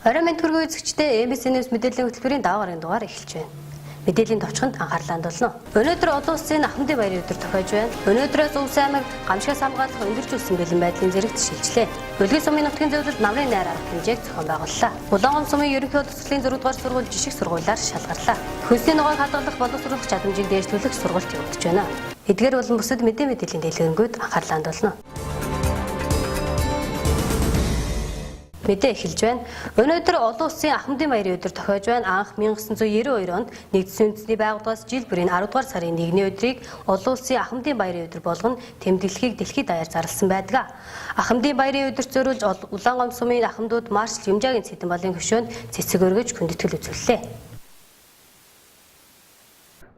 Орой мэнд хүргэе үзэгчдээ MBC NEWS Мэдээллийн хөтөлбөрийн даваагарын дугаар эхэлж байна. Мэдээллийн товчхонд анхаарлаа хандуулна. Өнөөдөр олон улсын ахмадын баярын өдөр тохиож байна. Өнөөдрөөс Улс аймаг гамшигаас хамгаалах өндөржүүлсэн бэлэн байдлын зэрэгт шилжлээ. Өглөө сумын нутгийн зөвлөлд намрын найр арга хэмжээг зохион байгууллаа. Улаан сумын ерөнхий удирдлагын 6 дугаар сургууль жишг сургуулиар шалгарлаа. Хөлсний ногоог хадгалах боловсруулах чадамжийг дээшлүүлэх сургалт явагдаж байна. Эдгээр болон бусад мэдээллийн дэлгэрэнгүй анхаарлаа хандуулна. Мэдээ эхэлж байна. Өнөөдөр олон улсын ахмадын баярын өдөр тохиож байна. Анх 1992 онд нэгдсэн үндэсний байгууллагаас жил бүрийн 10 дугаар сарын 1-ний өдрийг олон улсын ахмадын баярын өдөр болгон тэмдэглэхийг дэлхийд даяар зарласан байдаг. Ахмадын баярын өдөрт зориулж Улаан сумын ахмадууд маршал Юмжаагийн цэдэн балын хөшөөнд цэцэг өргөж хүндэтгэл үзүүллээ.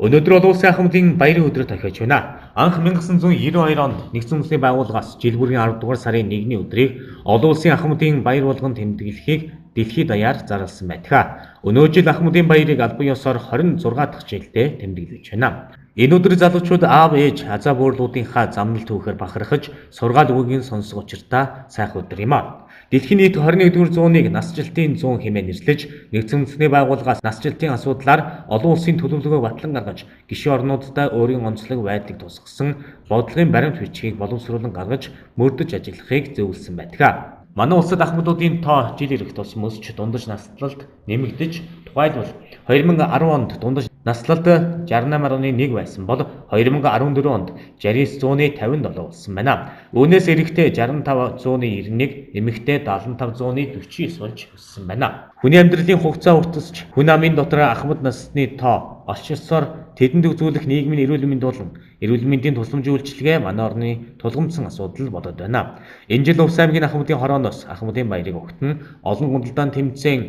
Өнөөдөр олон улсын ахмадын баярын өдөр тохиож байна. Анх 1992 онд нэгдсэн үндэсний байгууллагаас жил бүрийн 10 дугаар сарын 1-ний өдрийг олон улсын ахмадын баяр болгон тэмдэглэхийг дэлхийд даяар зарласан байдаг. Өнөө жил ахмадын баярыг албан ёсоор 26 дахь жилдээ тэмдэглэж байна. Энэ өдөр залуучууд аав ээж азаа буурлуудынхаа замнал түүхээр бахархаж сургаал үгийг сонсох учиртай сайхан өдөр юм а. Дэлхийн нийт 21-р зууныг насжилтын зуун хэмээн нэрлэж нэгдсэн үндэсний байгууллагаас насжилтын асуудлаар олон улсын төлөвлөгөө батлан гаргаж гишүүн орнуудтай өөрийн онцлог байдлыг тусгасан бодлогын баримт бичгийг боловсруулан гаргаж мөрдөж ажиллахыг зөвлөсөн байдаг. Манай улсад ахмадуудын тоо жил ирэх тусам өсч дундаж наслалт нэмэгдэж тухайлбал 2010 онд дундаж наслалт 68.1 байсан бол 2014 онд 69.57 болсон байна. Үүнээс эрэхтэй 65.91, эмэгтэй 75.49 болж өссөн байна. Хүний амьдралын хугацаа уртасч хүн амын дотор ахмад насны тоо олшилсоор тэдэнд үзүүлэх нийгмийн эрүүл мэнд болон эрүүл мэндийн тусламжийн үйлчилгээ манай орны тулгамдсан асуудал болоод байна. Энэ жил Улс аймгийн ахмадын хорооноос ахмадын баярыг өгтөн олон гүнэлтэд тэмцээн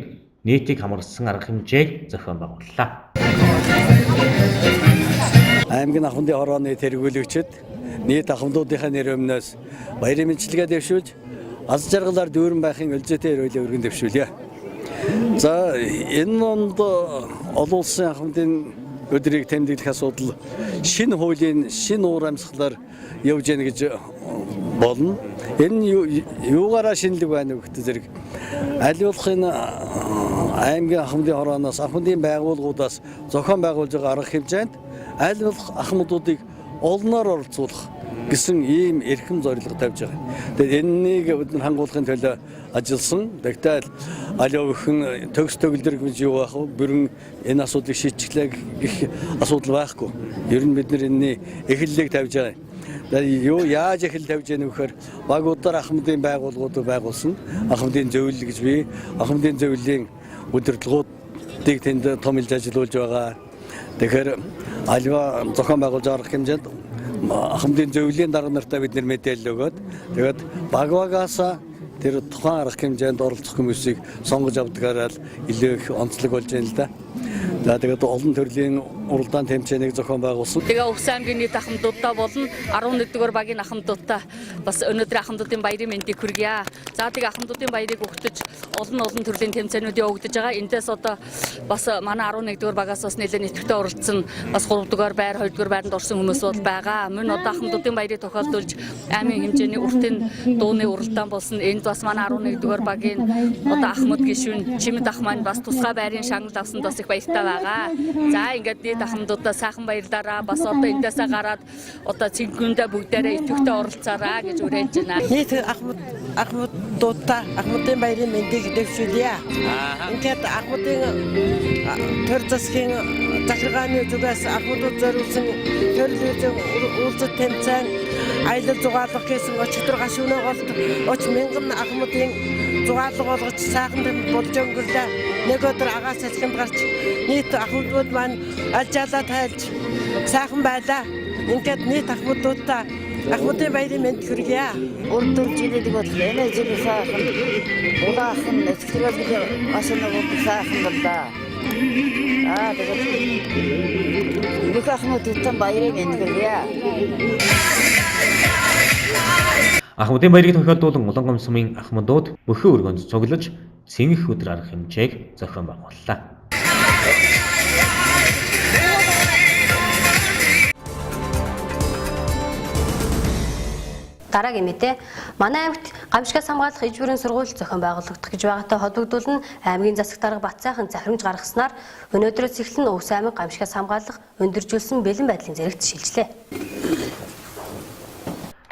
нийтийг хамарсан арга хэмжээг зохион байгууллаа. Аймгийн ахмадын хорооны тэргүүлэгчид нийт ахмадуудынхаа нэр өмнөөс баярын мэндчилгээ дэвшүүлж аз жаргалаар дүүрэн байхын өлзөөтэй өрөөлөө өргөн дэвшүүлье. За энэ онд олон улсын ахмадын өдрийг тэмдэглэх асуудал шинэ хуулийн шинэ уур амьсгалаар явж яана гэж болно. Энэ юугаараа шинэлэг байна вэ гэдэг зэрэг аль болох энэ аймгийн ахмадын хорооноос ахмадын байгууллагуудаас зохион байгуулж байгаа арга хэмжээнд аль болох ахмадуудыг олноор оролцуулах гэсэн ийм эрхэм зорилго тавьж байгаа. Тэгээд энэнийг хангуулахын төлөө ажилласан. Тэгтэл алиовхэн төгс төгөлдөр гэж юу байх вэ? Бүрэн энэ асуудлыг шийдчихлээ гэх асуудал байхгүй. Ер нь бид нар энэний эхлэлийг тавьж байгаа. Юу яаж эхлэл тавьж яах вэ гэхээр багуудаар ахмадын байгууллагуудыг байгуулсан. Ахмадын зөвлөл гэж бий. Ахмадын зөвлөлийн удирдлагуудыг тэнд томилж ажиллуулж байгаа. Тэгэхээр аливаа зохион байгуулж арга хэмжээнд ахмадын зөвлөлийн дарга нартай бид нэр мэдээлэл өгөөд тэгээд багаагаас тэр тухайн арга хэмжээнд оролцох хүмүүсийг сонгож авдагаараа л илүү их онцлог болж байна л да. За тэгээд олон төрлийн уралдаан тэмцээнийг зохион байгуулсан. Тэгээ Улс аймгийн нийт ахмадуудаа болон 11-р багийн ахмадуудаа бас өнөөдөр ахмадуудын баярын мэндийг хүргье. За тэгээ ахмадуудын баярыг өгтөж олон төрлийн тэмцээнүүд явагдаж байгаа. Эндээс одоо бас манай 11-р багаас бас нэлээд нэвтрэлтэй оролцсон бас 3-р байр, 2-р байранд орсон хүмүүс бол байгаа. Мөн одоо ахмадуудын баярыг тохиолдуулж аймгийн хэмжээний уртын дууны уралдаан болсон. Энд бас манай 11-р багийн одоо ахмад гишүүн Чимэд ах маань бас тусгай байрын шагнал авсанд бас их баяртай байгаа. За ингээд нийт ахмадуудаа сайхан баярлаараа бас одоо эндээсээ гараад одоо цэнгэндээ бүгдээрээ идэвхтэй оролцоораа гэж уриалж байна. Нийт ахмадуудаа ахмадын баярын мэндийг дэвшүүлье. Ингээд ахмадын төр засгийн захиргааны зүгээс ахмадууд зориулсан төрөлхтөн уулзалт тэмцээн аялал зугаалгах гэсэн өчигдөр гашууны голд 30,000 ахмадын зугаалга болгож сайхан болж өнгөрлөө. Нэг өдөр агаас салхинд гарч нийт ахмадууд маань алжаалаа тайлж сайхан байлаа. Ингээд нийт ахмадуудаа ахмадын баярын мэнд хүргье. Урдуур жилиг бол энэ жил сайхан улаахан эцэгтэй асуунууд сайхан боллоо. Тэгээд бүх ахмадуудын баярын мэнд хүргье. Ахмадын баярыг тохиолдуулан Улаан сумын ахмадууд бүхэн өргөнд цуглаж цэнгэх өдөр арга хэмжээг зохион байгууллаа. Дараагийн мэдээ манай аймагт Гамшигаас хамгаалах ижбүрийн сургууль зохион байгуулагдах гэж байгаатай холбогдуулан аймгийн засаг дарга Батсайхан захирамж гаргаснаар өнөөдрөөс эхлэн Өвс аймаг гамшигаас хамгаалах өндөржүүлсэн бэлэн байдлын зэрэгт шилжлээ.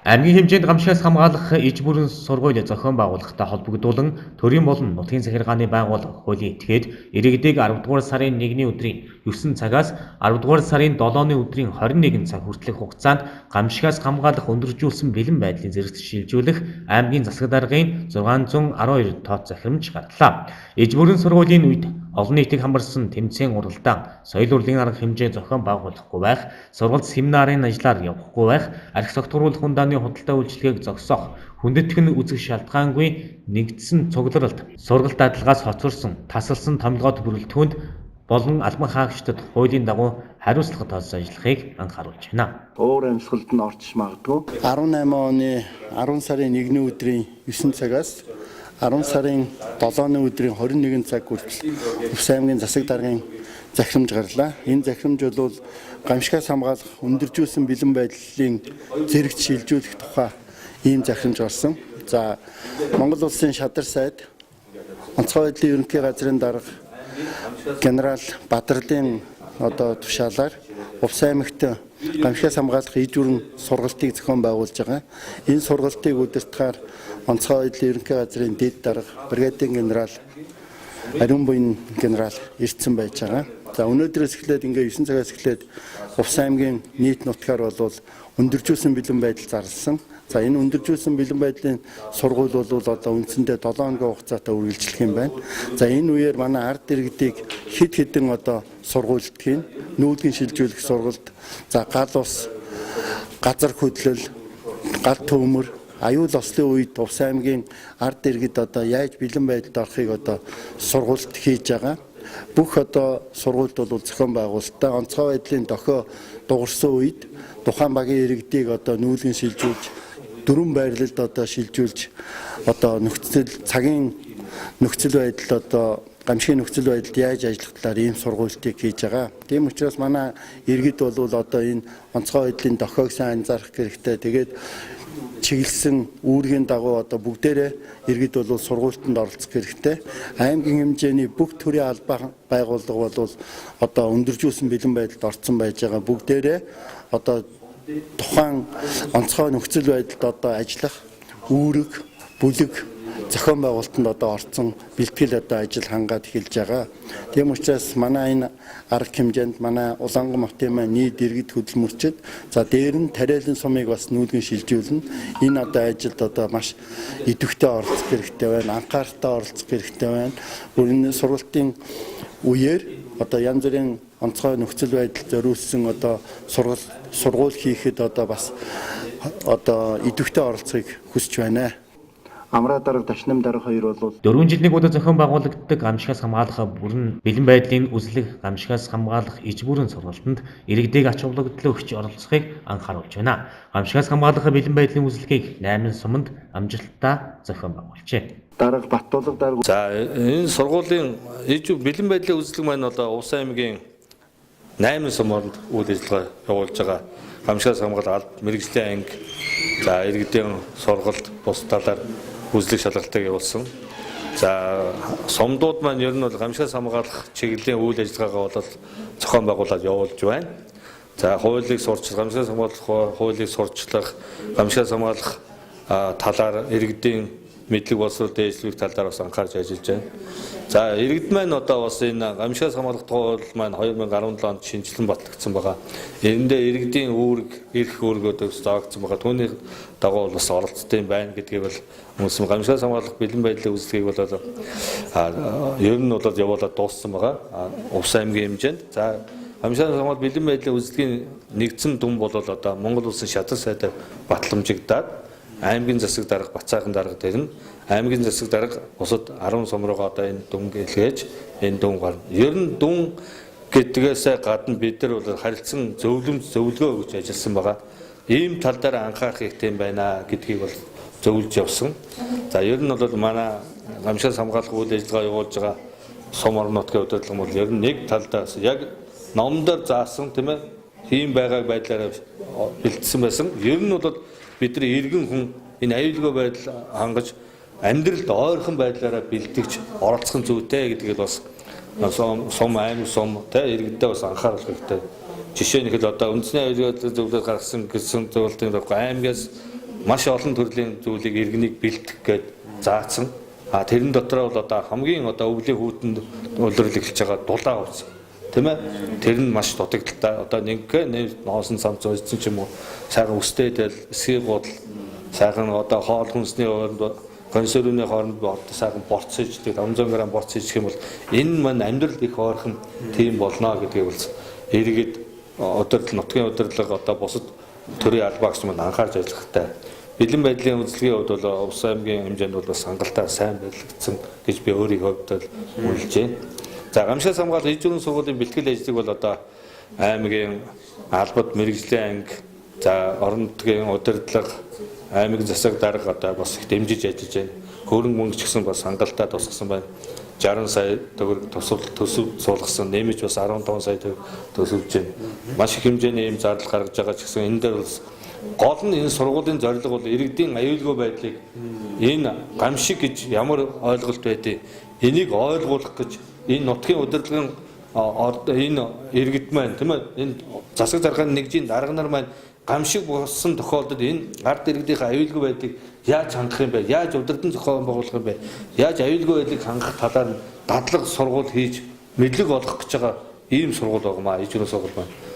Аймгийн хэмжээнд гамшигаас хамгаалах ижбүрийн сургууль зохион байгуулалттай холбогдуулан төрийн болон нутгийн захиргааны байгууллага хуулийн этгээд иргэдэг 10 дугаар сарын 1-ний өдрийн 9 цагаас 10 дугаар сарын 7-ны өдрийн 21 цаг хүртэлх хугацаанд гамшигаас хамгаалах өндөржүүлсэн бэлэн байдлын зэрэгт шилжүүлэх аймгийн засаг даргын 612 тооц захирамж гарлаа. Ижбүрийн сургуулийн үед олон нийтийг хамарсан тэмцээн уралдаан, соёл урлагийн арга хэмжээ зохион байгуулахгүй байх, сургалт семинарын ажлаар явахгүй байх, архи согтууруулах ундааны худалдаа үйлчилгээг зогсоох, хүндэтгэн үзэх шалтгаангүй нэгдсэн цугларалт, сургалт дадлгаас хоцорсон, тасалсан томилгоод бүрэлдэхүүнд болон албан хаагчдад хуулийн дагуу хариуцлага тооцож ажиллахыг анхааруулж байна. Уур амьсгалд нь орчих магадгүй. 18 оны 10 сарын 1-ний өдрийн 9 цагаас 10 сарын 7-ны өдрийн 21 цаг хүртэл Өвс аймгийн засаг даргын захирамж гарлаа. Энэ захирамж бол гамшигаас хамгаалах өндөржүүлсэн бэлэн байдлын зэрэгт шилжүүлэх тухай ийм захирамж гарсан. За Монгол улсын шадар сайд онцгой байдлын ерөнхий газрын дарга генерал Бадрлын тушаалаар Өвс аймагт гамшигаас хамгаалах ижбүрийн сургалтыг зохион байгуулж байгаа. Энэ сургалтыг удирдахаар онцгой байдлын ерөнхий газрын дэд дарга бригадийн генерал ариун буян генерал ирсэн байж байгаа. За өнөөдрөөс эхлээд 9 цагаас эхлээд Өвс аймгийн нийт нутгаар бол өндөржүүлсэн бэлэн байдал зарласан. За энэ өндөржүүлсэн бэлэн байдлын сургууль бол одоо үндсэндээ 7 хоногийн хугацаатай үргэлжлэх юм байна. За энэ үеэр манай ард иргэдийг хэд хэдэн сургуультгийн нүүлгэн шилжүүлэх сургалт, за гал ус, газар хөдлөл, гал төмөр, аюул ослын үед Өвс аймгийн ард иргэд яаж бэлэн байдалд орохыг сургалт хийж байгаа. Бүх сургуульд бол зохион байгуулалттай онцгой байдлын дохио дуурсан үед тухайн багийн иргэдийг нүүлгэн шилжүүлж, дөрвөн байрлалд шилжүүлж цагийн нөхцөл байдал гамшигын нөхцөл байдалд яаж ажиллах талаар ийм сургуулийг хийж байгаа. Тийм учраас манай иргэд бол энэ онцгой байдлын дохиог сайн анзаарах хэрэгтэй. Тэгээд чиглэсэн үүргийн дагуу бүгдээрээ иргэд бол сургуультанд оролцох хэрэгтэй. Аймгийн хэмжээний бүх төрлийн албан байгууллага бол өндөржүүлсэн бэлэн байдалд орсон байж байгаа. Бүгдээрээ тухайн онцгой нөхцөл байдалд ажиллах үүрэг, бүлэг зохион байгуулалтанд орсон бэлтгэл ажил хангаад эхэлж байгаа. Тийм учраас манай энэ арга хэмжээнд манай Улаанган хотын нийт иргэд хөдөлмөрчд за дээр нь тариалан сумыг бас нүүлгэн шилжүүлнэ. Энэ ажилд маш идэвхтэй оролцох хэрэгтэй байна. Анхааралтай оролцох хэрэгтэй байна. Энэ сургалтын үеэр янз бүрийн онцгой нөхцөл байдал зориулсан сургууль хийхэд бас идэвхтэй оролцохыг хүсэж байна. Амраа дарга, Дашнам дарга хоёр бол 4 жил нэг удаа зохион байгуулагддаг гамшигаас хамгаалах бүрэн бэлэн байдлын үзлэг гамшигаас хамгаалах ижбүрийн сургалтанд иргэдэг ач холбогдол өгч оролцохыг анхааруулж байна. Гамшигаас хамгаалах бэлэн байдлын үзлэгийг 8 суманд амжилттай зохион байгуулжээ. Дарга Баттуулга дарга. За энэ сургуулийн бэлэн байдлын үзлэг маань Өвс аймгийн 8 суманд үйл ажиллагаа явуулж байгаа. Гамшигаас хамгаалах мэрэгжлийн анги, за иргэдийн сургалт бус талаар үзлэг шалгалтыг явуулсан. За сумдууд маань ер нь бол гамшигаас хамгаалах чиглэлийн үйл ажиллагаагаа бол зохион байгуулаад явуулж байна. За хуулийг сурчлах, гамшигаас хамгаалах хуулийг сурчлах, гамшигаас хамгаалах талаар иргэдийн мэдлэг боловсрол дээшлэх талаар бас анхаарч ажиллаж байна. За иргэд маань бас энэ гамшигаас хамгаалах хууль маань 2017 онд шинжилэн батлагдсан байгаа. Эндээ иргэдийн эрх үүргүүд заагдсан байгаа. Түүний дагуу бас оролцдог юм байна гэдгийг бол хүмүүс гамшигаас хамгаалах бэлэн байдлын үзлэгийг бол ер нь бол явуулаад дууссан байгаа. Өвс аймгийн хэмжээнд. За гамшигаас хамгаалах бэлэн байдлын үзлэгийн нэгдсэн дүн бол Монгол улсын шадар сайдаар батламжигдаад аймгийн засаг дарга Батсайхан дарга дээр нь аймгийн засаг дарга бусад 10 сум руугаа энэ дүн гэлгээж энэ дүн гарна. Ер нь дүн гэдгээс гадна бид нар бол харилцан зөвлөгөө өгч ажилласан байгаа. Ийм тал дээр анхаарах хэрэгтэй юм байна гэдгийг бол зөвлөж явсан. За ер нь бол манай гамшигаас хамгаалах үйл ажиллагаа явуулж байгаа сум орнотгийн удирдлага бол ер нь нэг талдаа яг номдор заасан тийм ээ тийм байгааг байдлаараа бэлдсэн байсан. Ер нь бол бидний иргэн хүн энэ аюулгүй байдал хангаж амьдралд ойрхон байдлаараа бэлтгэж оролцох нь зүйтэй гэдгийг бас сум аймаг сум иргэдээ бас анхааруулах хэрэгтэй. Жишээ нь одоо үндэсний аюулгүй зөвлөлд гаргасан гэсэн зөвлөлтийн аймагаас маш олон төрлийн зүйлийг иргэнийг бэлтгэх гээд заасан. Тэрэн дотроо бол одоо хамгийн өвлийн хүүтэнд улирал эхэлж байгаа дулаан хувцас. Тийм ээ. Тэр нь маш дутагдaltaй. Одоо нэг ноосон цамц ойцсон ч юм уу сайхан өстэйдэл эсгийг бодол сайхан одоо хоол хүнсний хооронд консервны хооронд сайхан борц хийж 500 г борц хийх юм бол энэ маань амьдрал их ойрхон тийм болно гэдгийг бол иргэд удирдал нутгийн удирдлага одоо бусад төрийн албаагч манд анхаарч ажиллах хэрэгтэй. Бэлэн байдлын үзлэгийн хувьд бол Увс аймгийн хэмжээнд бол бас хангалттай сайн байлгагдсан гэж би өөрийнхөө хувьд үнэлж байна. За гамшигаас хамгаалах ижүүрийн сургуулийн бэлтгэл ажлыг бол одоо аймгийн албад мэрэгжлийн анги, за орон нутгийн удирдлага, аймгийн засаг дарга одоо бас их дэмжиж ажиллаж байна. Хөрөнгө мөнгө ч гэсэн бас хангалттай тусгасан байна. 60 сая төгрөг төсөв суулгасан, нэмж бас 15 сая төгрөг төсөвж байна. Маш их хэмжээний ийм зардал гаргаж байгаа ч гэсэн энэ дээр бол гол нь энэ сургуулийн зорилго бол иргэдийн аюулгүй байдлыг энэ гамшиг гэж ямар ойлголт байдгийг энийг ойлгуулах гэж энэ нутгийн удирдлагын энэ иргэд маань тийм ээ энэ засаг заргааны нэгжийн дарга нар маань гамшиг болсон тохиолдолд энэ ард иргэдийн аюулгүй байдлыг яаж хангах юм бэ? Яаж удирдан зохион байгуулах юм бэ? Яаж аюулгүй байдлыг хангах талаар дадлаг сургууль хийж мэдлэг олгох гэж байгаа ийм сургууль байгамаа ижүүрийн сургууль байна.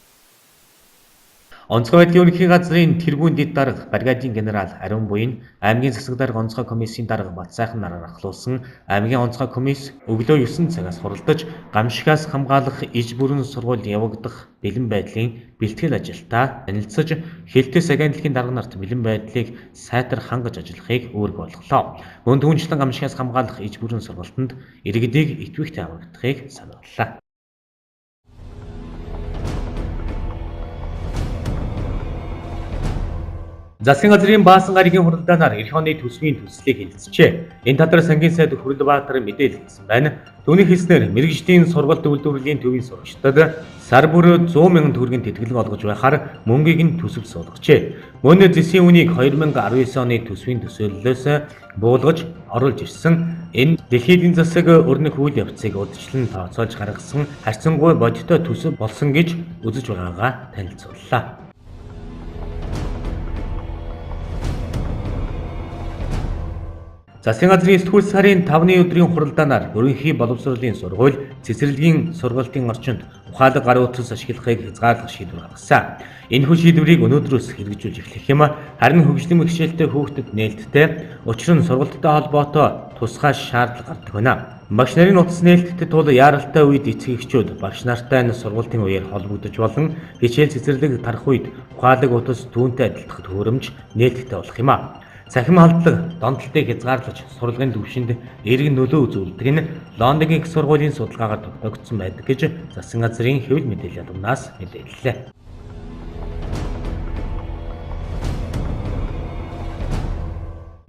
Онцгой байдлын ерөнхий газрын тэргүүн дэд дарга бригадийн генерал Ариун Буян, аймгийн засаг дарга онцгой комиссийн дарга Батсайхан нараар ахлуулсан аймгийн онцгой комисс өглөө 9 цагаас хуралдаж гамшигаас хамгаалах иж бүрэн сургууль явагдах бэлэн байдлын бэлтгэл ажилтаа танилцж хэлтээс агентлагийн дарга нарт бэлэн байдлыг сайтар хангаж ажиллахыг үүрэг болголоо. Мөн түүнчлэн гамшигаас хамгаалах иж бүрэн сургуультанд иргэдийг итвэхтэй хамгахдахыг санууллаа. Засгийн газрын баасан гарагийн хуралдаанаар эх оны төсвийн төслийг хэлэлцжээ. Энэ талаар сангийн сайд Хүрлбаатар мэдээлсэн байна. Түүний хэлснээр мэрэгжлийн сургалт үйлдвэрлэлийн төвийн сурагчдад сар бүр 100 мянган төгрөгийн тэтгэлэг олгож байхаар мөнгийг нь төсөв суулгажээ. Мөн зэсийн үнийг 2019 оны төсвийн төсөөллөөс буулгаж оруулж ирсэн. Энэ дэлхийн эдийн засаг өрнөх үйл явцыг урьдчилан тооцоолж гаргасан харьцангуй бодиттой төсөв болсон гэж үзэж байгаагаа танилцууллаа. Засгийн газрын сэтгүүл сарын 5-ны өдрийн хуралдаанаар ерөнхий боловсролын сургууль цэцэрлэгийн сургалтын орчинд ухаалаг гар утас ашиглахыг хязгаарлах шийдвэр гаргасан. Энэ хүү шийдвэрийг өнөөдрөөс хэрэгжүүлж эхлэх юм. Харин хөгжлийн бэрхшээлтэй хүүхдэд нээлттэй учир нь сургалттай холбоотой тусгай шаардлага гардаг байна. Багш нарын утас нээлттэй тул яаралтай үед эцэг эхчүүд багш нартай нь сургалтын үеэр холбогдож болон хичээл цэцэрлэг тарах үед ухаалаг утас түүнтэй адилдах төхөөрөмж нээлттэй болох юм. Цахим халдлага донтолтыг хязгаарлаж сурлагын түвшинд эргэн нөлөө үзүүлдэг нь Лондонгийн их сургуулийн судалгаагаар тогтоогдсон байдаг гэж засгийн газрын хэвлэл мэдээллийн дундаас мэдээллээ.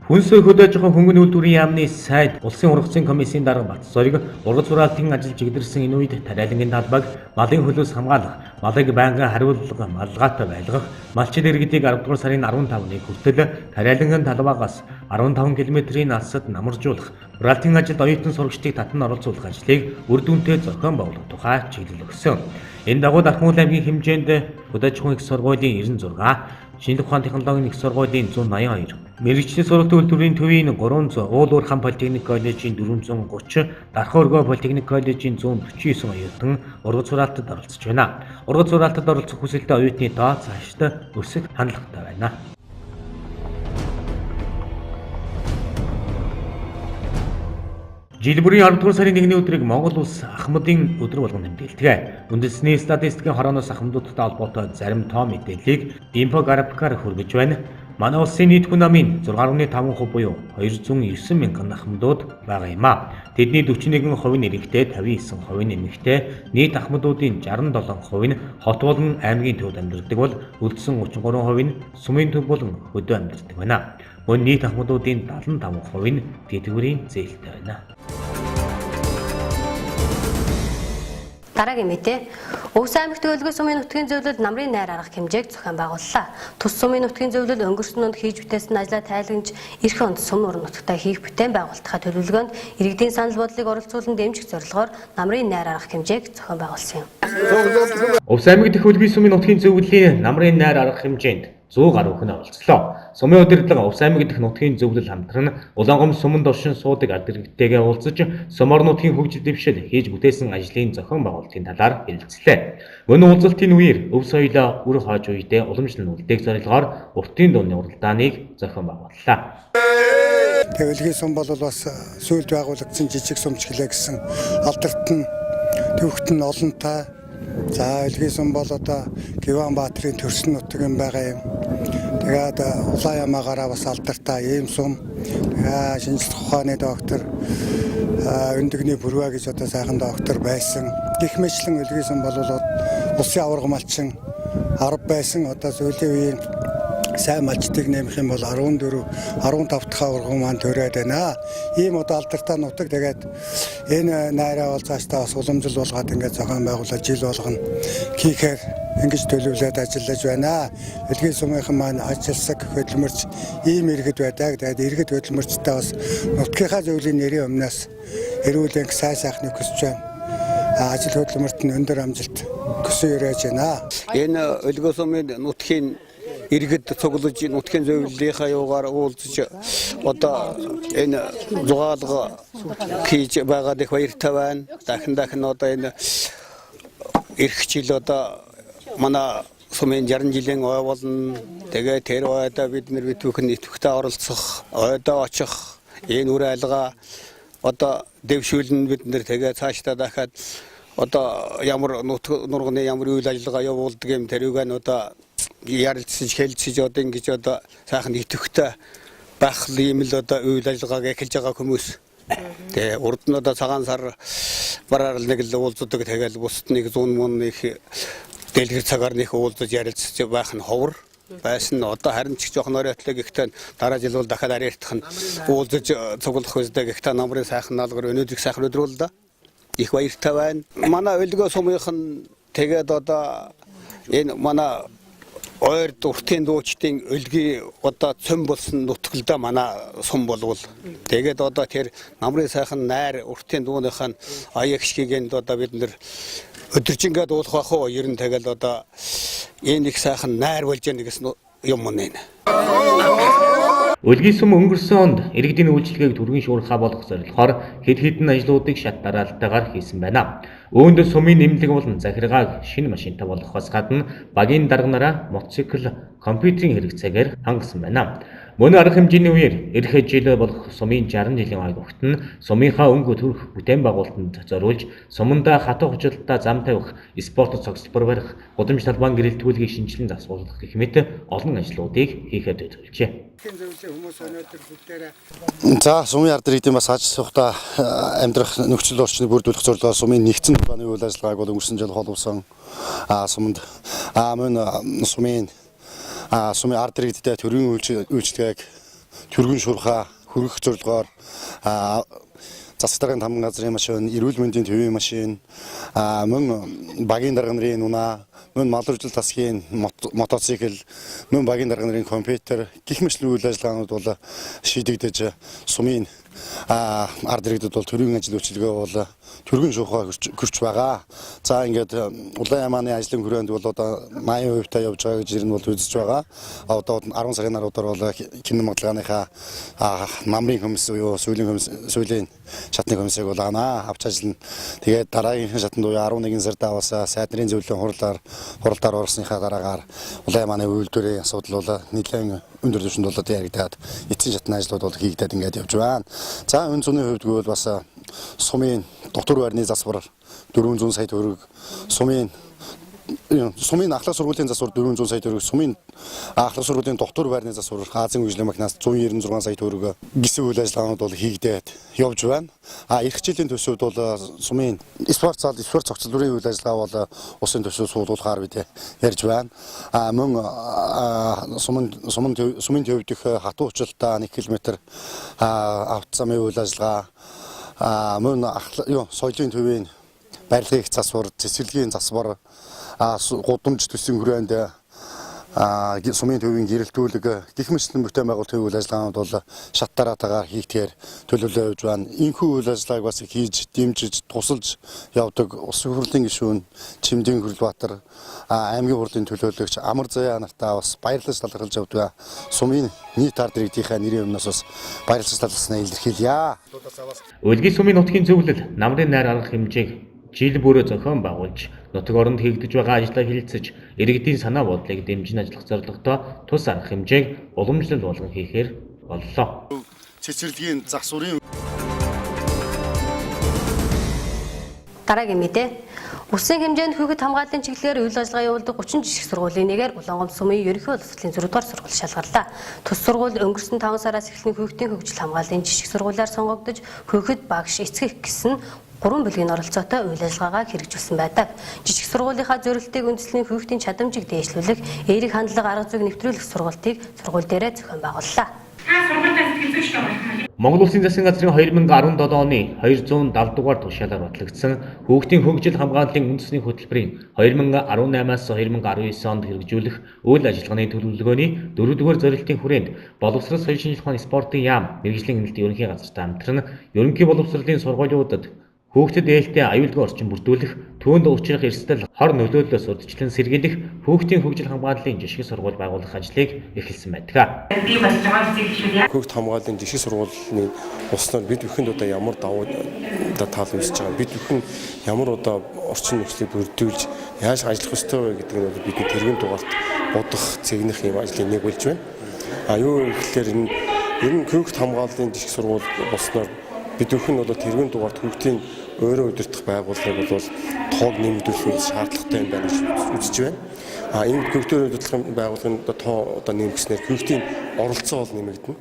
Хүнсээ хөдөөж байгаа хөнгөн үйлдвэрийн яамны сайд улсын ургацын комиссийн дарга Батсорыг ургац хураалтын ажил чигдэрсэн энэ үед тариалангийн талбайг малын хөлөөс хамгаалах, малыг байнгын хариулга малгайтай байлгах, малчид иргэдийг 10 дугаар сарын 15-ны хүртэл тариалангийн талбайгаас 15 км-ийн алсад намаржуулах, хураалтын ажилд оюутан сурагчдыг татан оролцуулах ажлыг үр дүнтэй зохион байгуулах тухай чиглэл өгсөн. Энэ дагуу Дархан аймгийн хэмжээнд хөдөөж байгаа их сургуулийн 96, Шинжлэх ухааны технологийн их сургуулийн 182, мэрэгчлийн сургалтын үйлдвэрийн төвийн 300, Уул уурхаан политехник коллежийн 430, Дархан өргөө политехник коллежийн 149 оюутан ургац хураалтад оролцож байна. Ургац хураалтад оролцох хүсэлтэй оюутны доо цаашдаа өсөх хандлагатай байна. Жил бүрийн 10 дугаар сарын 1-ний өдрийг Монгол улс ахмадын өдөр болгон нэмэлтгэ. Үндэсний статистикийн хорооноос ахмадуудтай холбоотой зарим тоо мэдээллийг инфографикаар хүргэж байна. Манай улсын нийт хүн амын 6.5% буюу 209 мянган ахмадууд байгаа юм а. Тэдний 41% нь эрэгтэй, 59% нь эмэгтэй, нийт ахмадуудын 67% нь хот болон аймгийн төвд амьдардаг бол үлдсэн 33% нь сумын төв болон хөдөө амьдардаг байна. Мөн нийт ахмадуудын 75% нь тэтгэврийн зээлтэй байна. Дараагийн мэдээ. Өвс аймагт өлгөө сумын нутгийн зөвлөлд намрын найр арга хэмжээг зохион байгууллаа. Тус сумын нутгийн зөвлөл өнгөрсөн онд хийж бүтээсэн ажлаа тайлагнаж эх онд сум уран нутагтаа хийх бүтээн байгуулалтынхаа төлөвлөгөөнд иргэдийн санал бодлыг оролцуулан дэмжих зорилгоор намрын найр арга хэмжээг зохион байгуулсан юм. Өвс аймаг дэх өлгий сумын нутгийн зөвлөлийн намрын найр арга хэмжээнд 100 гаруй хүн оролцлоо. Сумын удирдлага Өвс аймаг дэх нутгийн зөвлөл хамтран Улаангом суманд оршин суудаг ард иргэдтэйгээ уулзаж сумор нутгийн хөгжил дэвшил хийж бүтээсэн ажлын зохион байгуулалтын талаар хэлэлцлээ. Мөн уулзалтын үеэр өвс соёлоо үр хааж үедээ уламжлан үлдээх зорилгоор уртын дууны уралдааныг зохион байгууллаа. Өлгий сум бол бас сүйд байгуулагдсан жижиг сумч гэлээ гэсэн алдарт нь төвхт нь олонтой. За өлгий сум бол одоо Гиван Баатрийн төрсөн нутгийн байгаа юм. Тэгээд улаан ямаагаараа бас алдартай ийм сум. Шинжлэх ухааны доктор өндөгний бүрвэ гэж одоо сайхан доктор байсан. Гэх мэтлэн өлгий сум бол улсын аварга малчин 10 байсан. Одоо сүүлийн үеийн сайн малчдыг нэмэх юм бол 14, 15 дахь аварга маань төрөөд байна. Ийм одоо алдартай нутаг. Тэгээд энэ найраа бол цаашдаа бас уламжлал болгоод ингээд зохион байгуулаад жил болгоно хийхээр ингэж төлөвлөд ажиллаж байна. Өлгий сумынхан маань ажилласаг хөдөлмөрч ийм иргэд байдаг. Тэгээд иргэд хөдөлмөрчтэй бас нутгийнхаа зөвлөлийн нэрийн өмнөөс эрүүлэн сайн сайхныг хүсэж байна. Ажил хөдөлмөрт нь өндөр амжилт хүсэж ирэж байна. Энэ өлгөө сумын нутгийн иргэд цуглаж нутгийн зөвлөлийнхаа юугаар уулзаж одоо энэ зугаалга хийж байгаад их баяртай байна. Дахин одоо энэ ирэх жил одоо манай сумын 60 жилийн ой болно. Тэгээ тэр ойдоо бид нэр бүхэн идэвхтэй оролцох, ойдоо очих энэ үр айлгаа одоо дэвшүүлнэ бид нэр тэгээ цаашдаа дахиад одоо ямар нурганы ямар үйл ажиллагаа явуулдаг юм тэрийг нь одоо ярилцж хэлцэж одоо ингэж одоо сайхан идэвхтэй байх юм л одоо үйл ажиллагааг эхэлж байгаа хүмүүс. Тэгээ урд нь одоо цагаан сар бараар нэг л уулздаг тэгэл бусд нэг 100 мөн их дэлгэр цагаар нэг уулзаж ярилцж байх нь ховор байсан. Одоо харин ч жоохон оройтлог ихтэй дараа жил бол дахиад арайтах нь уулзаж цуглах үстэй ихтэй намрын сайхан наалгар өнөөдрийг сайхан өдрүүл да. Их баяртай байна. Манай өлгөө сумынхан тэгээд одоо энэ манай ойр уртын дуучдын өлгий одоо цөм болсон нутгалда манай сум болвол тэгээд одоо тэр намрын сайхан найр уртын дууныхаа аягшгийг одоо бид нэр өдөржингээд уулах байх уу ер нь тэгэл одоо энэ их сайхан найр болж яах гэсэн юм нэ. Өлгий сум өнгөрсөн онд иргэдийн үйлчлэгийг түргэн шуурхаа болгох зорилгоор хэд хэдэн ажлуудыг шат дараалтайгаар хийсэн байна. Үүнд сумын нэмлэг болон захиргааг шинэ машинтай болгохоос гадна багийн дарганараа мотоцикл, компьютерийн хэрэгцээгээр хангасан байна. Мөн арга хэмжээний үеэр эх жил болох сумын 60 жилийн ой огт нь сумынхаа өнгө төрөх бүтээн байгуулалтанд зориулж суманда хатуу хучлалтаа зам тавих, спорт цогцлбор барих, гудамж талбайн гэрэлтгүүлгийг шинжилэн засварлах гэх мэт олон ажлуудыг хийхэд төлөвлөжээ. За сумын ард иргэдийн бас аж ахуйтай амьдрах нөхцөл орчныг бүрдүүлэх зорилгоор сумын нэгдсэн планы үйл ажиллагааг бол өнгөрсөн жил холбосон суманд мөн сумын ард иргэдэд төрийн үйлчлэгийг түргэн шуурхаа хөргөх зорилгоор засаг даргын тамган газрын машин, эрүүл мэндийн төвийн машин, мөн багийн дарга нарын унаа, мөн мал үржил тасгийн мотоцикл, мөн багийн дарга нарын компьютер гэх мэт үйл ажиллагаанууд бол шийдэгдэж сумын ард иргэдэд бол төрийн ажил үйлчилгээ бол түргэн шуурхаа хүрч байгаа. За ингээд улаан ямааны ажлын хүрээнд бол одоо 80% та явж байгаа гэж ирнэ бол үзэж байгаа. Одоо 10 сарын наруудаар бол кино маглагааныхаа намрын комисс буюу сүүлийн шатны комиссыг бол авч ажиллана. Тэгээд дараагийн шатанд буюу 11 сард бас сайд нарын зөвлөлийн хуралдаар орсныхаа дараагаар улаан ямааны үйлдвэрийн асуудал бол нэлээд өндөр түвшинд бол яригдаад эцсийн шатны ажлууд бол хийгдээд ингээд явж байна. За энэ зүүнний хувьд бол бас сумын доктор байрны засвар 400 сая төгрөг, сумын ахлах сургуулийн засвар 400 сая төгрөг, сумын ахлах сургуулийн доктор байрны засвар Азийн хөгжлийн банкнаас 196 сая төгрөг гэсэн үйл ажиллагаанууд бол хийгдээд явж байна. Эх жилийн төсөвд бол сумын спорт зал, спорт цогцлборын үйл ажиллагаа бол усын төсөв суулгахаар бид ярьж байна. Мөн сумын төвд дэх хатуу хучлалтаа 1 км автозамын үйл ажиллагаа, мөн соёлын төвийн барилгын их засвар, цэцэрлэгийн засвар, гудамж төсвийн хүрээнд сумын төвийн гэрэлтүүлэг гэх мэтлэн бүтээн байгуулалтын үйл ажиллагаанууд бол шат дараатаагаар хийгдгээр төлөвлөө явж байна. Энэхүү үйл ажиллагааг бас хийж, дэмжиж, тусалж явдаг Улсын хурлын гишүүн Чимдийн Хөрлбаатар, аймгийн хурлын төлөөлөгч Амар Заяа нартаа бас баярлаж талархалж явдаг. Сумын нийт ард иргэдийнхээ нэрийн өмнөөс бас баярлаж талархснаа илэрхийлье. Үлгий сумын нутгийн зөвлөл намрын найр арга хэмжээг жил бүрөө зохион байгуулж, нутаг оронд хийгдэж байгаа ажлаа хэлэлцэж, иргэдийн санаа бодлыг дэмжин ажиллах зорилготой тус арга хэмжээг уламжлал болгон хийхээр боллоо. Цэцэрлэгийн засварын Дараагийн мэдээ. Улсын хэмжээнд хүүхэд хамгааллын чиглэлээр үйл ажиллагаа явуулдаг 30 жижиг сургуулийн нэгээр Улаангом сумын ерөнхий боловсролын 4-р сургууль шалгарлаа. Тус сургууль өнгөрсөн 5 сараас эхлэн хүүхдийн хөгжил хамгааллын жижиг сургуулиар сонгогдож, хүүхэд, багш, эцэг гэсэн 3 бүлгийн оролцоотой үйл ажиллагаагаа хэрэгжүүлсэн байдаг. Жижиг сургуулийнхаа зорилтыг үндэслэн хүүхдийн чадамжийг дээшлүүлэх, эерэг хандлага арга зүйг нэвтрүүлэх сургалтыг сургууль дээрээ зохион байгууллаа. Монгол Улсын засгийн газрын 2017 оны 270 дугаар тушаалаар батлагдсан хүүхдийн хөгжил хамгааллын үндэсний хөтөлбөрийн 2018-аас 2019 онд хэрэгжүүлэх үйл ажиллагааны төлөвлөгөөний 4-р зорилтын хүрээнд боловсрол соёл шинжилгээ ухааны спортын яам мэргэжлийн хяналтын ерөнхий газарт хамтран ерөнхий боловсролын сургуулиудад хүүхдэд ээлтэй аюулгүй орчин бүрдүүлэх, түүнд учрах эрсдэл хор нөлөөллөөс урьдчилан сэргийлэх хүүхдийн хөгжил хамгааллын жишг сургууль байгуулах ажлыг эхэлсэн байдаг. Хүүхд хамгааллын жишг сургуулийн уснаар бид бүхэнд одоо ямар давуу тал үүсэж байгаа, бид бүхэн ямар одоо орчин нөхцөлийг бүрдүүлж яаж ажиллах ёстой вэ гэдэг нь бол бидний тэргуун дугаарт бодох, цэгнэх юм ажлын нэг болж байна. Юу гэхээр ер нь хүүхд хамгааллын жишг сургууль болсноор бид бүхэн бол тэргуун дугаарт хүүхдийн өөрөө удирдах байгууллагыг бол тоог нэмэгдүүлэх шаардлагатай юм байна гэж үзэж байна. Энэ хүүхдийн удирдах байгууллагын тоо одоо нэмэгдснээр хүүхдийн оролцоо бол нэмэгдэнэ.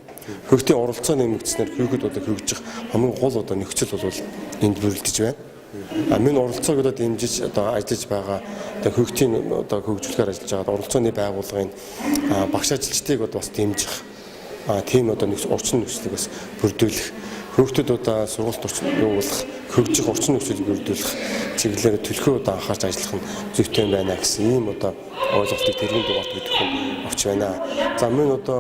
Хүүхдийн оролцоо нэмэгдснээр хүүхэд одоо хөгжих хамгийн гол одоо нөхцөл бол энд бүрэлдэж байна. Минь оролцоог одоо дэмжиж одоо ажиллаж байгаа одоо хүүхдийн одоо хөгжүүлэхээр ажиллаж байгаа оролцооны байгууллагын багш ажилчдыг бас дэмжих тийм одоо нэг орчин нөхцөлийг бас бүрдүүлэх, хүүхдэд одоо сургалт орчин явуулах, хөгжих орчин нөхцөлийг бүрдүүлэх чиглэлээр төлхөө одоо анхаарч ажиллах нь зүйтэй байна гэсэн ийм одоо ойлголтыг тэргуун дугаарт бид бүхэн авч байна. За минь одоо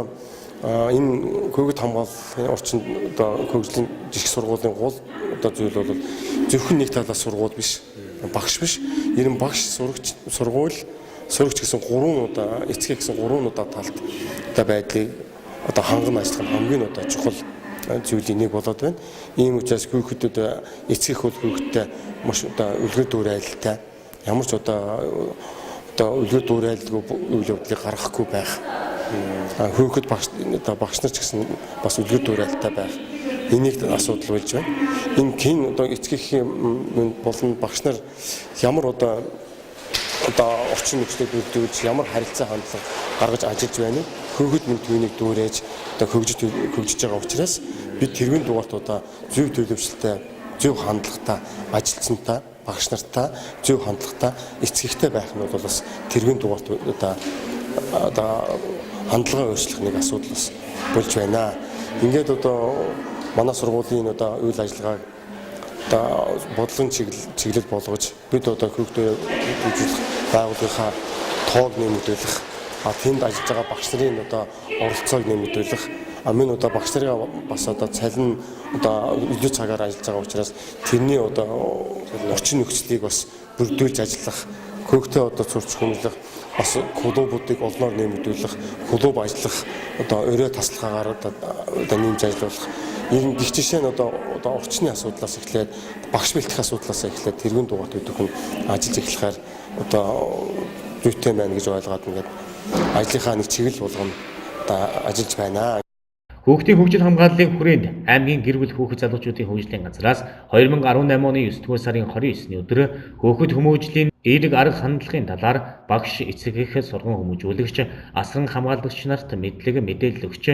энэ хүүхэд хамгааллын орчин одоо хөгжлийн жишг сургуулийн гол одоо зүйл бол зөвхөн нэг талаас сургууль биш, багш биш, ер нь багш сургууль гэсэн 3 одоо эцэг гэсэн 3 удаа талд одоо байдлыг одоо ханган ажиллах нь хамгийн одоо чухал зүйлийн нэг болоод байна. Ийм учраас хүүхэдүүд эцэг хөл хүүхэдтэй маш одоо үлгэр дуурайл-тай ямар ч одоо үлгэр дуурайл-гүй үйл явдлыг гаргахгүй байх. Хүүхэд багш нар ч гэсэн бас үлгэр дуурайл-тай байх. Энийг асуудал болж байна. Энэ хин одоо эцгийн болон багш нар ямар одоо орчин нөхцөлийг бүрдүүлж ямар харилцаа хандлага гаргаж ажиллаж байна вэ? Хүүхэд минь түүнийг дүүрээж одоо хөгжиж байгаа учраас бид тэрүүн дугаарт одоо зөв төлөвшөлтэй, зөв хандлагатай, ажилтнтай, багш нартай, зөв хандлагатай, эцэгтэй байх нь бол бас тэрүүн дугаарт одоо хандлагаа өөрчлөх нэг асуудал бас болж байна. Ингээд одоо манай сургуулийн одоо үйл ажиллагааг одоо бодлогын чиглэл болгож бид одоо хүүхдүүд үзүүлэх байгууллагынхаа тоог нэмэгдүүлэх, тэнд ажиллаж байгаа багш нарын одоо оролцоог нэмэгдүүлэх, минь одоо багш нарын бас одоо цалин одоо илүү цагаар ажиллаж байгаа учраас тэрний одоо орчин нөхцөлийг бас бүрдүүлж ажиллах, хүүхдээ одоо цурч хүмүүжлэх, бас клубуудыг олноор нэмэгдүүлэх, клуб ажиллах, одоо өрөө тасалгаагаар одоо нэмж ажиллах. Ийм гих жишээ нь одоо орчны асуудлаас эхлээд багш бэлтгэх асуудлаас эхлээд тэрүүн дугаарт бид бүхэн ажиллаж эхлэхээр одоо зүйтэй байна гэж ойлгоод ингээд ажлынхаа нэг чиглэл болгоно одоо ажиллаж байна. Хүүхдийн хөгжил хамгааллын хүрээнд аймгийн гэр бүл хүүхэд залуучуудын хөгжлийн газраас 2018 оны 9-р сарын 29-ны өдөр хүүхэд хүмүүжлийн эерэг арга хандлагын талаар багш, эцэг эх сургууль хүмүүжүүлэгч, асран хамгаалагч нарт мэдээлэл өгч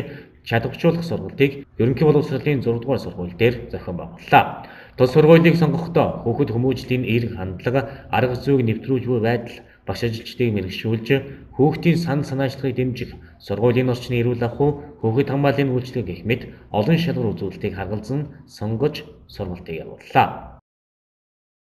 чадваржуулах сургалтыг ерөнхий боловсролын 6-р сургууль дээр зохион байгууллаа. Тус сургуулийг сонгохдоо хүүхэд хүмүүжлийн эерэг хандлага, арга зүйг нэвтрүүлж буй байдал, багш ажилчдыг мэргэшүүлж хүүхдийн санаачлагыг дэмжих, сургуулийн орчны эрүүл ахуй, хүүхэд хамгааллын үйлчлэг гэх мэт олон шалгуур үзүүлэлтийг харгалзан сонгож сургалтыг явууллаа.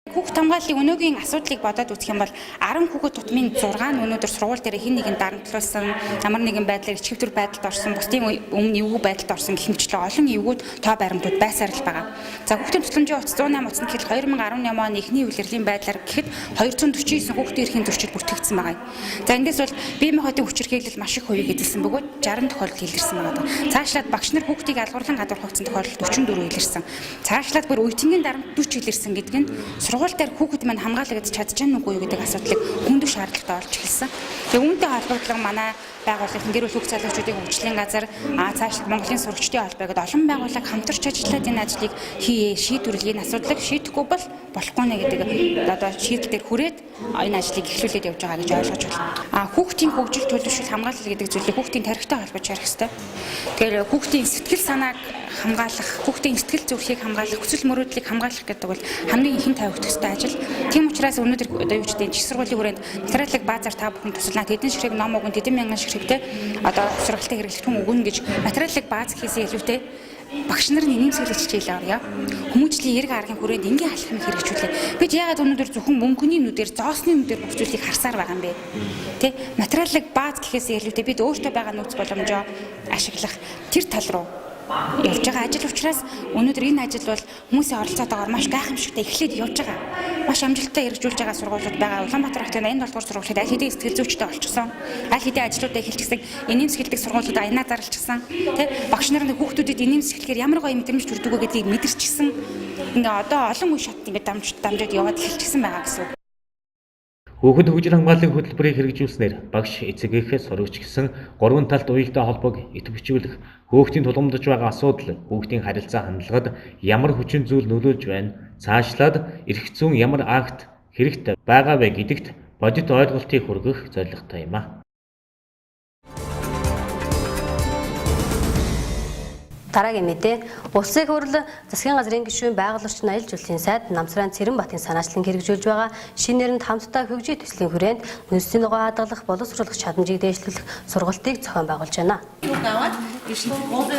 Хүүхд хамгааллын өнөөгийн асуудлыг бодоод үзэх юм бол 10 хүүхэд тутмын 6 нь өнөөдөр сургууль дээр хин нэгэн дарамтлуулсан, ямар нэгэн байдлаар ичгэвтер байдалд орсон, бусдын өмнө эвгүй байдалд орсон гэх мэтчлээ олон эвгүүд тоо баримтууд байсаар л байгаа. За хүүхдийн тусламжийн утас 108 утасны гэхэд 2018 оны эхний үеэрлийн байдлаар гэхэд 249 хүүхдийн эрхийн зөрчил бүртгэгдсэн байгаа. За эндээс бол биеийн хотын хүчирхийлэл маш их хувийг эзэлсэн бөгөөд 60 тохиолдол илэрсэн байгаа. Цаашлаад багш нар хүүхдийг алгуурлан гадуурхагдсан тохиолдол 44 илэрсэн. Цаашлаад бүр үеийнгийн дарамт 40 илэрсэн гэдэг нь сургууль дээр хүүхэд маань хамгаалагдаж чадчихна уу гэдэг асуудлыг хүндэх шаардлагатай болж эхэлсэн. Тэгээ үүнтэй холбогдлон манай байгууллага гэр бүл хүүхд залуучуудын хөгжлийн газар цааш Монголын сурагчдын холбоо гэдэг олон байгууллага хамтарч ажиллаад энэ ажлыг шийдвэрлэх энэ асуудлыг шийдэхгүй бол болохгүй нэ гэдэг одоо шийдэлээр хүрээд энэ ажлыг эхлүүлээд явж байгаа гэж ойлгож байна. Хүүхдийн хөгжил төлөвшөл хамгаалал гэдэг зүйлийг хүүхдийн тарихтай холбож ярих хэрэгтэй. Тэгэхээр хүүхдийн сэтгэл санааг хамгаалах, хүүхдийн сэтгэл зүрхийг хамгаалах, хүсэл мөрөөдлийг хамгаалах гэдэг бол хамгийн ихэн тавигдах ёстой ажил. Тийм учраас өнөөдөр одоо юу гэдэг жишг сургуулийн хүрээнд материалыг баазаар та бүхэн тусалнаа тэдэн ширхэг ном өгөн тэдэн мянган ширхэгтэй одоо сургалтын хэрэглэгдэхүүн өгнө гэж материалыг бааз хийсэн илүүтэй багш нарын нэмсгэлж хичээлээ орё. Хүмүүжлийн эрг аргын хүрээнд энгийн халахыг хэрэгжүүлээ. Бид яагаад өнөөдөр зөвхөн мөнгөний нүдээр, зоосны нүдээр хөгжүүлэхийг харсаар байгаа юм бэ? Тэ? Материалыг бааз гэхээс илүүтэй бид өөртөө байгаа нөөц боломжоо ашиглах тэр тал руу явж байгаа ажил учраас өнөөдөр энэ ажил бол хүмүүсийн оролцоотойгоор маш гайхамшигтай эхлээд явж байгаа. Маш амжилттай хэрэгжүүлж байгаа сургуулиуд байгаа. Улаанбаатар хотын 87 дугаар сургуулиуд аль хэдийн сэтгэл зүйчтэй болчихсон. Аль хэдийн ажлуудаа эхэлчихсэн. Инээмсэглэдэг сургуулиуд аянаа зарлчихсан. Тэ багш нарын хүүхдүүдэд инээмсэглэхээр ямар гоё мэдрэмж төрдөг вэ гэдгийг мэдэрчихсэн. Ингээ одоо олон үе шат ингээ дамжаад яваад эхэлчихсэн байгаа гэсэн үг. Хүүхэд хөгжил хамгааллын хөтөлбөрийг хэрэгжүүлснээр багш, эцэг эх, сурагч гэсэн гурван талт уялдаа холбоог идэвхжүүлэх, хүүхдийн тулгамдж байгаа асуудал, хүүхдийн харилцаа хандлагад ямар хүчин зүйл нөлөөлж байна, цаашлаад эрх зүйн ямар акт хэрэгтэй байгаа вэ гэдэгт бодит ойлголтыг хүргэх зорилготой юм а. Дараагийн мэдээ улсын хурл засгийн газрын гишүүн байгаль орчин аялал жуулчлалын сайд Намсран Цэрэнбатын санаачлан хэрэгжүүлж байгаа шинэ нэрэнд хамтдаа хөгжиж төслийн хүрээнд үндэсний ногоо хадгалах, боловсруулах чадамжийг дээшлүүлэх сургалтыг зохион байгуулж байна.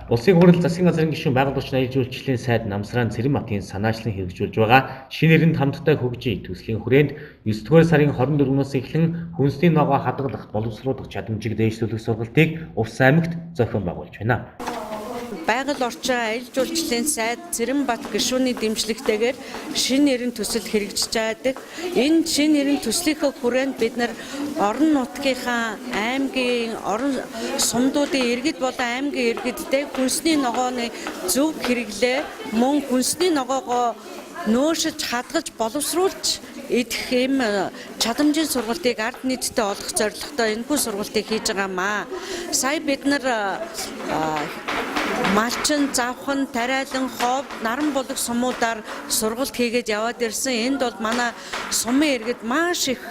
Улсын хурл засгийн газрын гишүүн байгаль орчин аялал жуулчлалын сайд Намсран Цэрэнбатын санаачлан хэрэгжүүлж байгаа шинэ нэрэнд хамтдаа хөгжиж төслийн хүрээнд 9-р сарын 24-ноос эхлэн үндэсний ногоо хадгалах, боловсруулах чадамжийг дээшлүүлэх сургалтыг Увс аймагт зохион байгуулж байна. Байгаль орчин аялал жуулчлалын сайд Цэрэнбат гишүүний дэмжлэгтэйгээр шинэ нэрийн төсөл хэрэгжиж байдаг. Энэ шинэ нэрийн төслийнхөө хүрээнд бид нар орон нутгийнхаа аймгийн орон сумдуудын иргэд болон аймгийн иргэдтэй хүнсний ногооны зөв хэрэглээ, мөн хүнсний ногоогоо нөөшөж хадгалж боловсруулж идэх юм чадамжийн сургалтыг ард нийтэд олгох зорилготой энэхүү сургалтыг хийж байгаа маа. Сая бид нар малчин, завхан, тариалан, хов, наран булаг сумуудаар сургалт хийгээд яваад ирсэн. Энд бол манай сумын иргэд маш их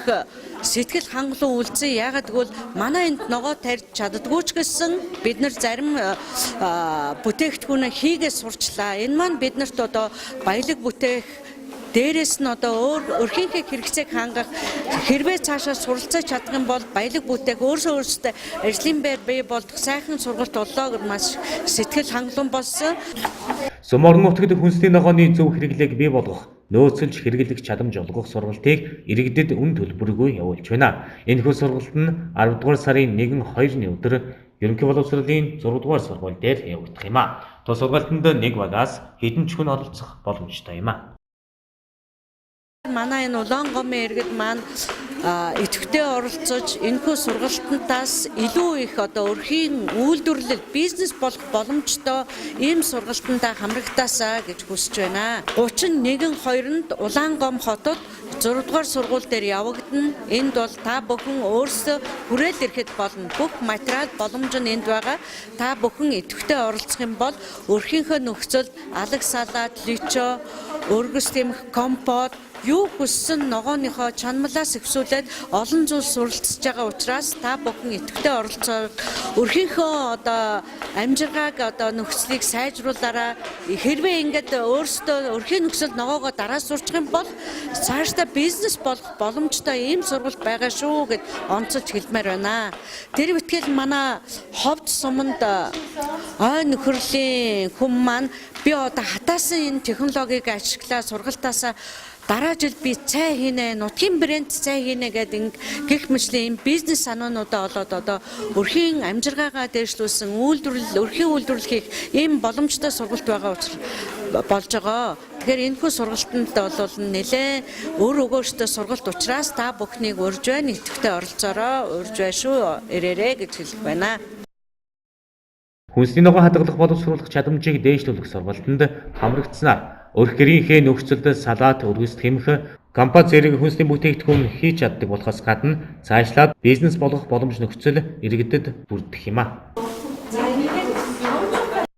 сэтгэл хангалуун үлдсэн. Яагаад гэвэл манай энд ногоо тарьж чаддгүй ч гэсэн бид нар зарим бүтээгдэхүүнээ хийгээд сурчлаа. Энэ маань биднэрт одоо баялаг бүтээх дээрээс нь одоо өрхийнхээ хэрэгцээг хангах хэрвээ цаашаа суралцаж чадах юм бол баялаг бүтээх өөрсдөө ажлын байр бий болдог сайхан сургалт боллоо гэж маш сэтгэл хангалуун болсон. Сум орон нутагт хүнсний ногооны зөв хэрэглээг бий болгох, нөөцөлж хэрэглэх чадамж олгох сургалтыг иргэдэд үн төлбөргүй явуулж байна. Энэхүү сургалт нь 10 дугаар сарын 1-2-ны өдөр ерөнхий боловсролын 6 дугаар сургууль дээр явагдах юм а. Тус сургалтанд нэг багаас хэдэн ч хүн оролцох боломжтой юм а. Манай энэ улаан гомын иргэд маань идэвхтэй оролцож энэхүү сургалтантаас илүү их одоо өрхийн үйлдвэрлэл бизнес болох боломжтой ийм сургалтандаа хамрагтаасаа гэж хүсэж байна. 31-2-нд Улаан гом хотод 6 дугаар сургууль дээр явагдана. Энд бол та бүхэн өөрсдөө хүрээлэл ирэхэд болно. Бүх материал боломж нь энд байгаа. Та бүхэн идэвхтэй оролцох юм бол өрхийнхөө нөхцөл алаг салаад, личо, өргөс тэмх, компот юу хүссэн ногооныхоо чанамлаас ихсүүлээд олон зүйл суралцж байгаа учраас та бүхэн идэвхтэй оролцоод өрхийнхөө одоо амжиргааг одоо нөхцөлийг сайжруулаарай. Хэрвээ ингээд өөрсдөө өрхийн нөхцөл ногоогоо дараа сурчих юм бол цаашдаа бизнес болох боломжтой ийм сургалт байгаа шүү гэд онцолж хэлмээр байна. Тэр битгэл манай ховд суманд ой нөхөрлийн хүн маань би одоо хатаасан энэ технологиг ашиглаа сургалтаасаа дараа жил би цай хийнэ, нутгийн брэнд цай хийнэ гэдэг гэх мэтлийн бизнес санаануудаа олоод одоо өрхийн амжиргаагаа дээшлүүлсэн өрхийн үйлдвэрлэл хийх ийм боломжтой сургалт байгаа учраас болж байгаа. Тэгэхээр энэхүү сургалтанд бол нэлээ өр өгөөжтэй сургалт учраас та бүхнийг урьж байна, идэвхтэй оролцоороо, урьж байна шүү, ирээрэй гэж хэлэх байна. Хүнсний ногоо хадгалах боловсруулах чадамжийг дээшлүүлэх сургалтанд хамрагдсанаар өрх гэрийнхээ нөхцөлд салаат өргөс хэмэх компани зэрэг хүнсний бүтээгдэхүүн хийж чаддаг болохоос гадна цаашлаад бизнес болох боломж нөхцөл иргэдэд бүрдэх юм а.